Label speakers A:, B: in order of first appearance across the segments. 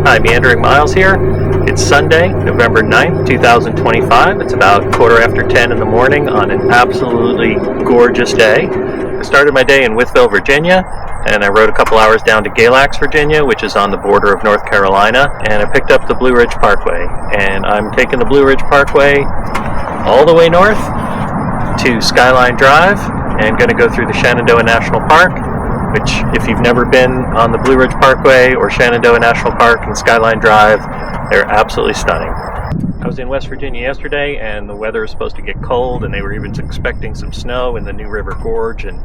A: Hi, Meandering Miles here. It's Sunday, November 9th, 2025. It's about 10:15 in the morning on an absolutely gorgeous day. I started my day in Wytheville, Virginia, and I rode a couple hours down to Galax, Virginia, which is on the border of North Carolina, and I picked up the Blue Ridge Parkway. And I'm taking the Blue Ridge Parkway all the way north to Skyline Drive and going to go through the Shenandoah National Park, which, if you've never been on the Blue Ridge Parkway or Shenandoah National Park and Skyline Drive, they're absolutely stunning. I was in West Virginia yesterday, and the weather is supposed to get cold, and they were even expecting some snow in the New River Gorge and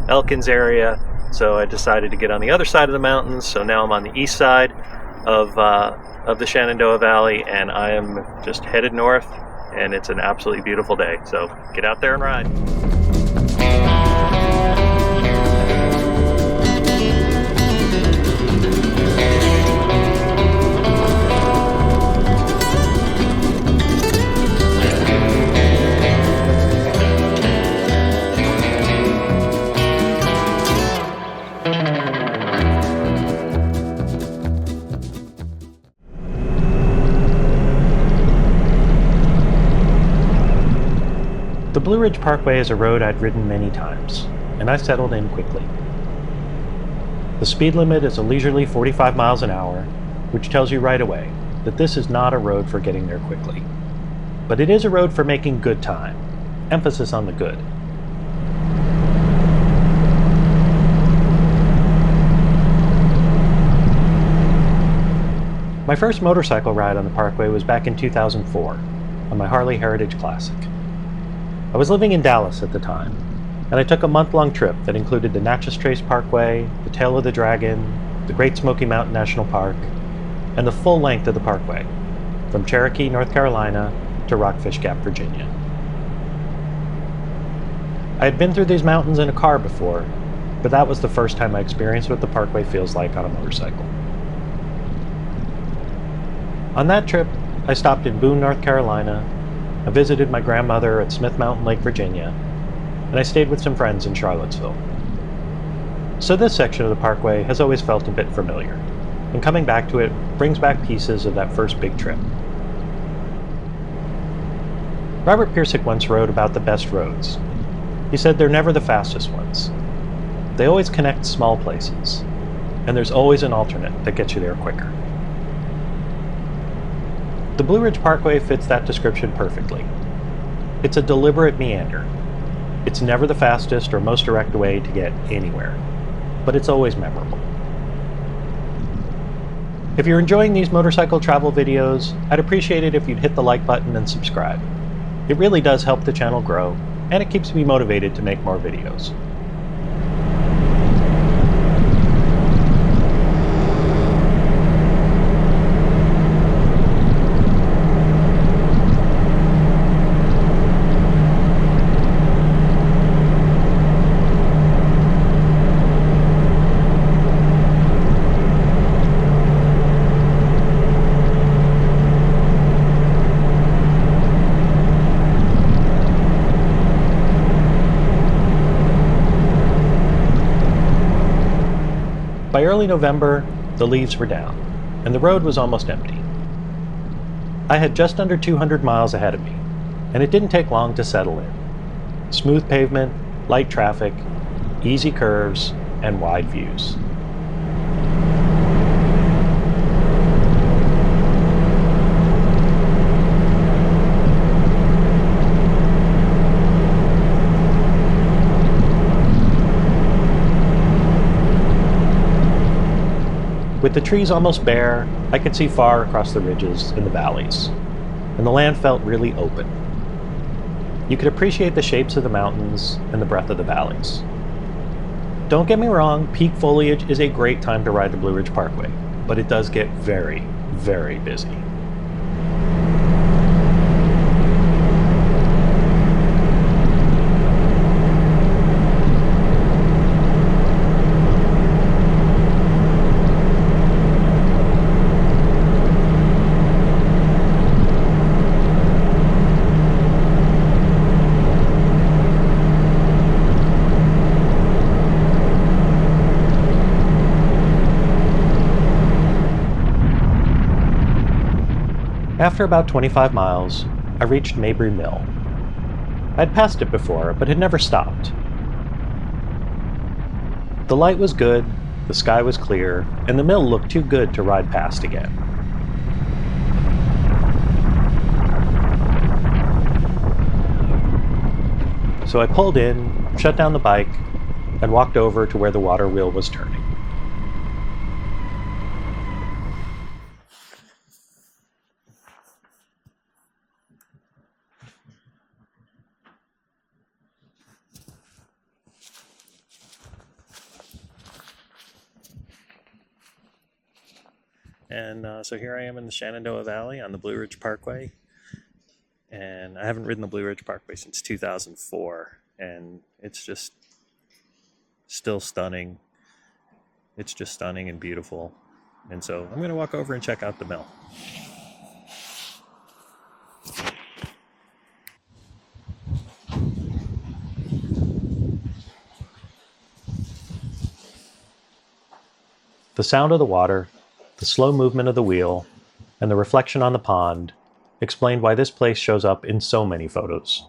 A: Elkins area, so I decided to get on the other side of the mountains. So now I'm on the east side of the Shenandoah Valley, and I am just headed north, and it's an absolutely beautiful day. So get out there and ride. The Blue Ridge Parkway is a road I'd ridden many times, and I settled in quickly. The speed limit is a leisurely 45 miles an hour, which tells you right away that this is not a road for getting there quickly. But it is a road for making good time, emphasis on the good. My first motorcycle ride on the Parkway was back in 2004 on my Harley Heritage Classic. I was living in Dallas at the time, and I took a month-long trip that included the Natchez Trace Parkway, the Tail of the Dragon, the Great Smoky Mountain National Park, and the full length of the Parkway, from Cherokee, North Carolina, to Rockfish Gap, Virginia. I had been through these mountains in a car before, but that was the first time I experienced what the Parkway feels like on a motorcycle. On that trip, I stopped in Boone, North Carolina. I visited my grandmother at Smith Mountain Lake, Virginia, and I stayed with some friends in Charlottesville. So this section of the Parkway has always felt a bit familiar, and coming back to it brings back pieces of that first big trip. Robert Piercyk once wrote about the best roads. He said they're never the fastest ones. They always connect small places, and there's always an alternate that gets you there quicker. The Blue Ridge Parkway fits that description perfectly. It's a deliberate meander. It's never the fastest or most direct way to get anywhere, but it's always memorable. If you're enjoying these motorcycle travel videos, I'd appreciate it if you'd hit the like button and subscribe. It really does help the channel grow, and it keeps me motivated to make more videos. By early November, the leaves were down, and the road was almost empty. I had just under 200 miles ahead of me, and it didn't take long to settle in. Smooth pavement, light traffic, easy curves, and wide views. With the trees almost bare, I could see far across the ridges and the valleys, and the land felt really open. You could appreciate the shapes of the mountains and the breadth of the valleys. Don't get me wrong, peak foliage is a great time to ride the Blue Ridge Parkway, but it does get very, very busy. After about 25 miles, I reached Mabry Mill. I'd passed it before, but had never stopped. The light was good, the sky was clear, and the mill looked too good to ride past again. So I pulled in, shut down the bike, and walked over to where the water wheel was turning. And so here I am in the Shenandoah Valley on the Blue Ridge Parkway. And I haven't ridden the Blue Ridge Parkway since 2004. And it's just still stunning. It's just stunning and beautiful. And so I'm going to walk over and check out the mill. The sound of the water, the slow movement of the wheel, and the reflection on the pond explained why this place shows up in so many photos.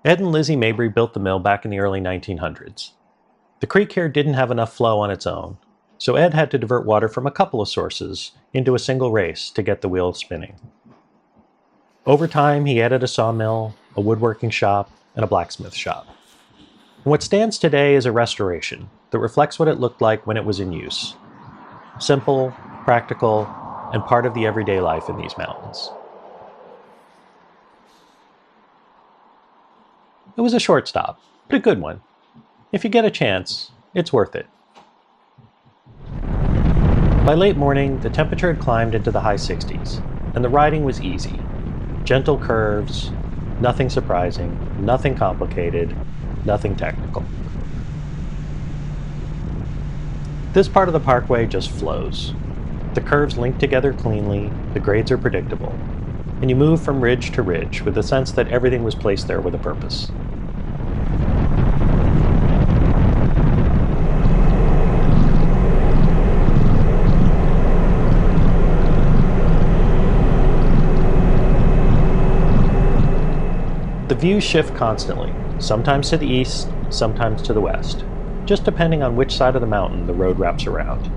A: Ed and Lizzie Mabry built the mill back in the early 1900s. The creek here didn't have enough flow on its own, so Ed had to divert water from a couple of sources into a single race to get the wheel spinning. Over time, he added a sawmill, a woodworking shop, and a blacksmith shop. And what stands today is a restoration that reflects what it looked like when it was in use. Simple, practical, and part of the everyday life in these mountains. It was a short stop, but a good one. If you get a chance, it's worth it. By late morning, the temperature had climbed into the high 60s, and the riding was easy. Gentle curves, nothing surprising, nothing complicated, nothing technical. This part of the parkway just flows. The curves link together cleanly, the grades are predictable, and you move from ridge to ridge with the sense that everything was placed there with a purpose. The views shift constantly, sometimes to the east, sometimes to the west, just depending on which side of the mountain the road wraps around.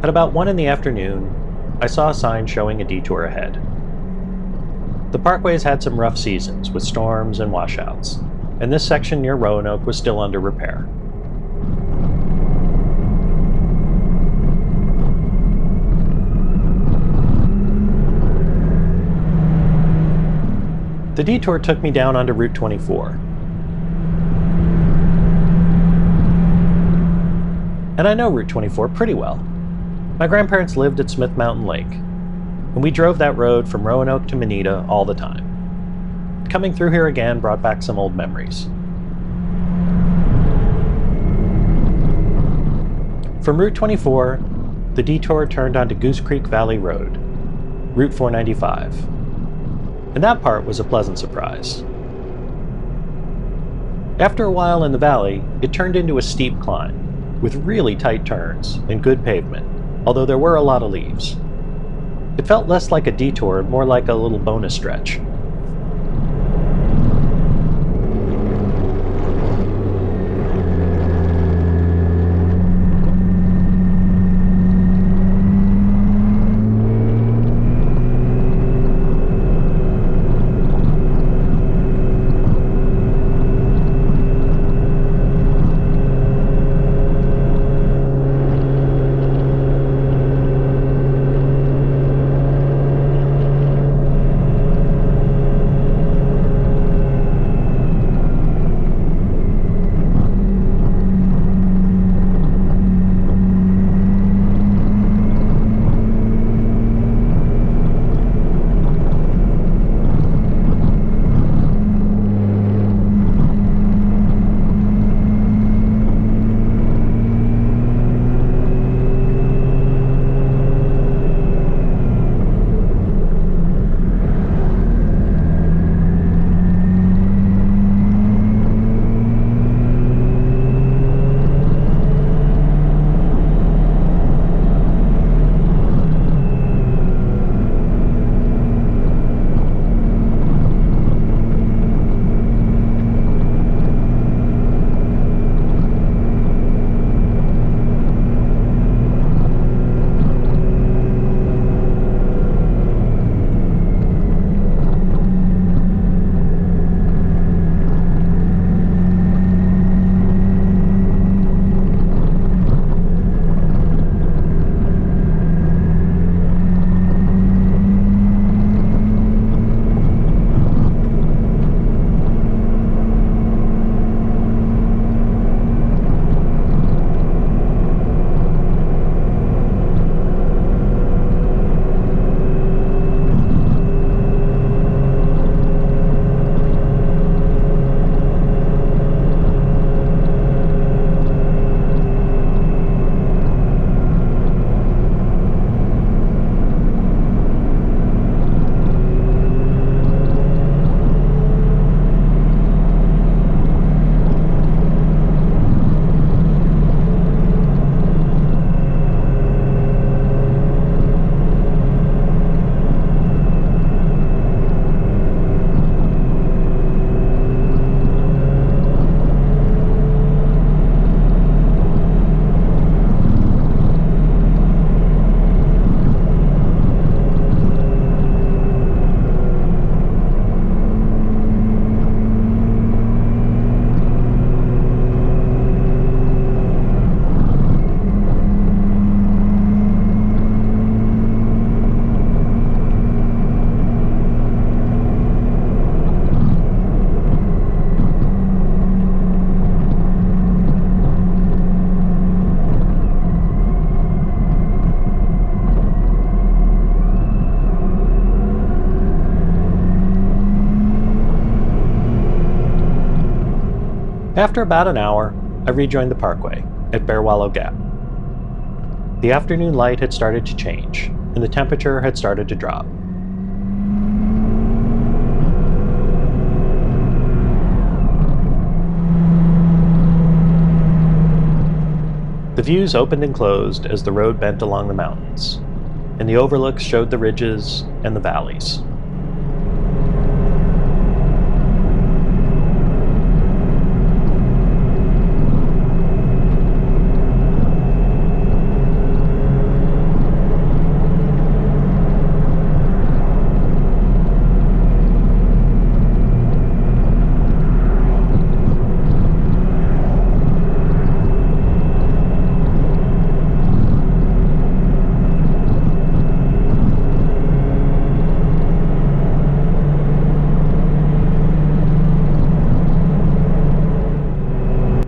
A: At about 1 in the afternoon, I saw a sign showing a detour ahead. The parkway's had some rough seasons with storms and washouts, and this section near Roanoke was still under repair. The detour took me down onto Route 24. And I know Route 24 pretty well. My grandparents lived at Smith Mountain Lake, and we drove that road from Roanoke to Manita all the time. Coming through here again brought back some old memories. From Route 24, the detour turned onto Goose Creek Valley Road, Route 495. And that part was a pleasant surprise. After a while in the valley, it turned into a steep climb, with really tight turns and good pavement, although there were a lot of leaves. It felt less like a detour, more like a little bonus stretch. After about an hour, I rejoined the parkway at Bear Wallow Gap. The afternoon light had started to change, and the temperature had started to drop. The views opened and closed as the road bent along the mountains, and the overlooks showed the ridges and the valleys.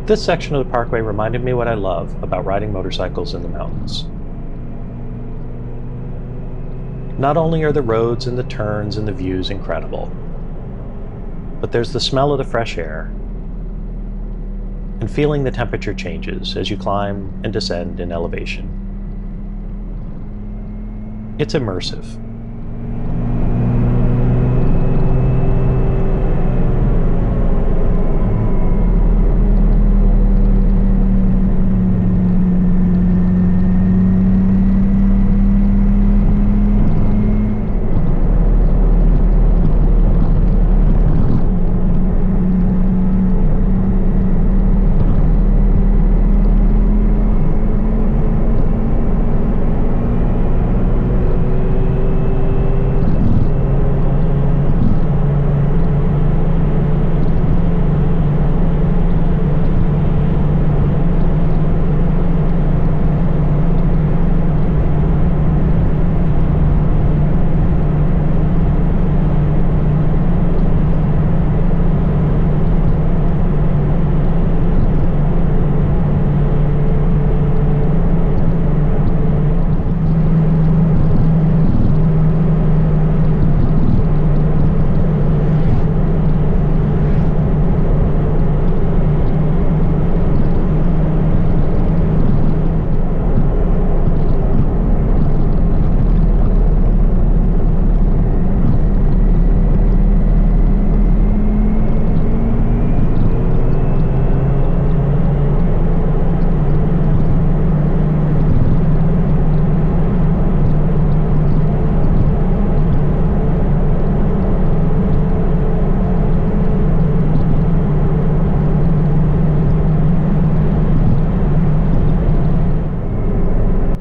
A: This section of the parkway reminded me what I love about riding motorcycles in the mountains. Not only are the roads and the turns and the views incredible, but there's the smell of the fresh air and feeling the temperature changes as you climb and descend in elevation. It's immersive.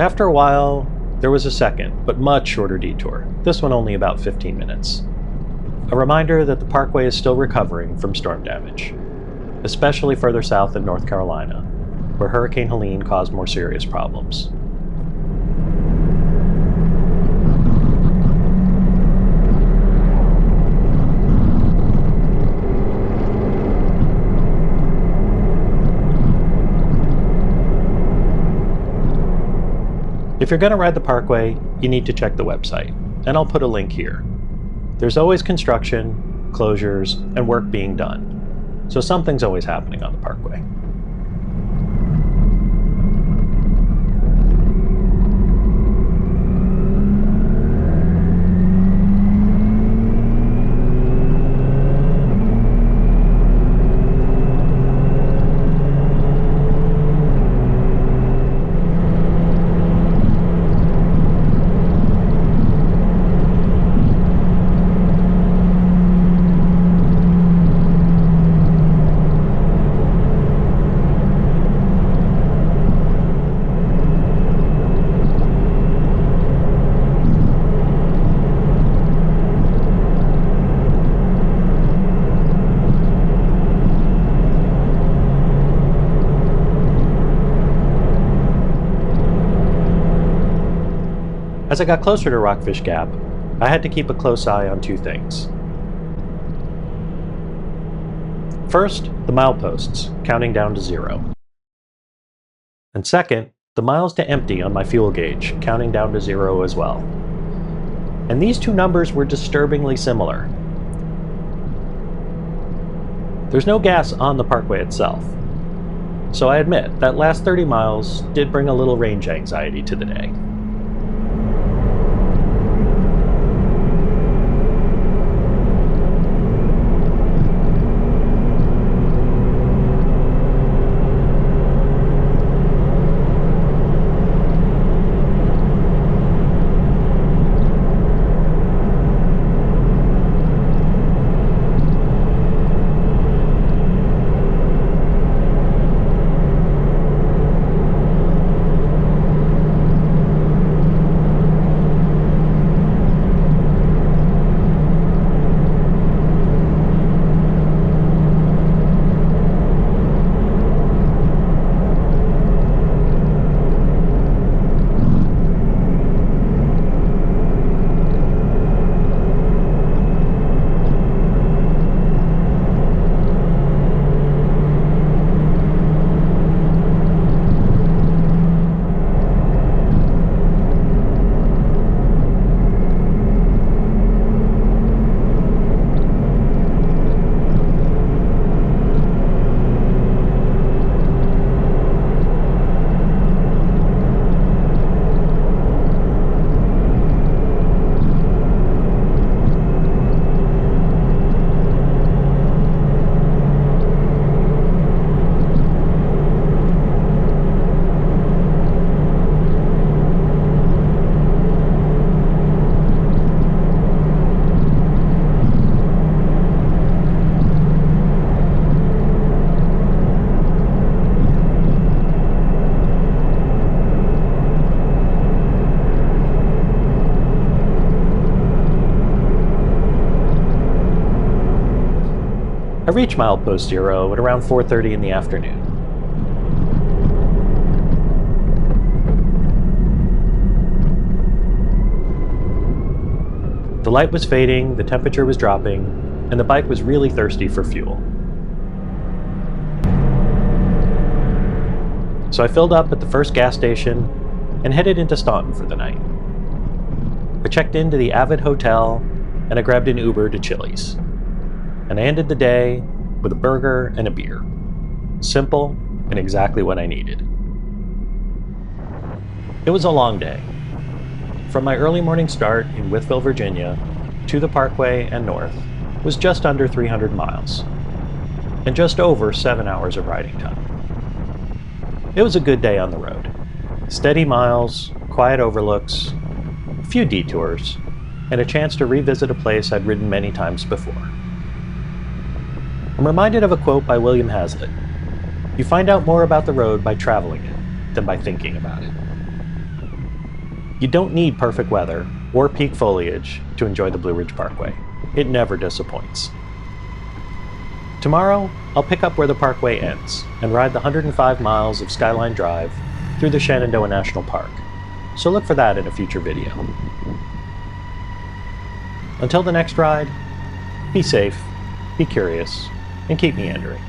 A: After a while, there was a second, but much shorter detour, this one only about 15 minutes. A reminder that the parkway is still recovering from storm damage, especially further south in North Carolina, where Hurricane Helene caused more serious problems. If you're going to ride the parkway, you need to check the website, and I'll put a link here. There's always construction, closures, and work being done, so something's always happening on the parkway. As I got closer to Rockfish Gap, I had to keep a close eye on two things. First, the mileposts, counting down to 0. And second, the miles to empty on my fuel gauge, counting down to 0 as well. And these two numbers were disturbingly similar. There's no gas on the parkway itself, so I admit that last 30 miles did bring a little range anxiety to the day. reached milepost 0 at around 4:30 in the afternoon. The light was fading, the temperature was dropping, and the bike was really thirsty for fuel. So I filled up at the first gas station and headed into Staunton for the night. I checked into the Avid Hotel and I grabbed an Uber to Chili's. And I ended the day with a burger and a beer. Simple and exactly what I needed. It was a long day. From my early morning start in Wytheville, Virginia, to the Parkway and north was just under 300 miles, and just over 7 hours of riding time. It was a good day on the road. Steady miles, quiet overlooks, a few detours, and a chance to revisit a place I'd ridden many times before. I'm reminded of a quote by William Hazlitt: "You find out more about the road by traveling it than by thinking about it." You don't need perfect weather or peak foliage to enjoy the Blue Ridge Parkway. It never disappoints. Tomorrow, I'll pick up where the Parkway ends and ride the 105 miles of Skyline Drive through the Shenandoah National Park, so look for that in a future video. Until the next ride, be safe, be curious, and keep meandering.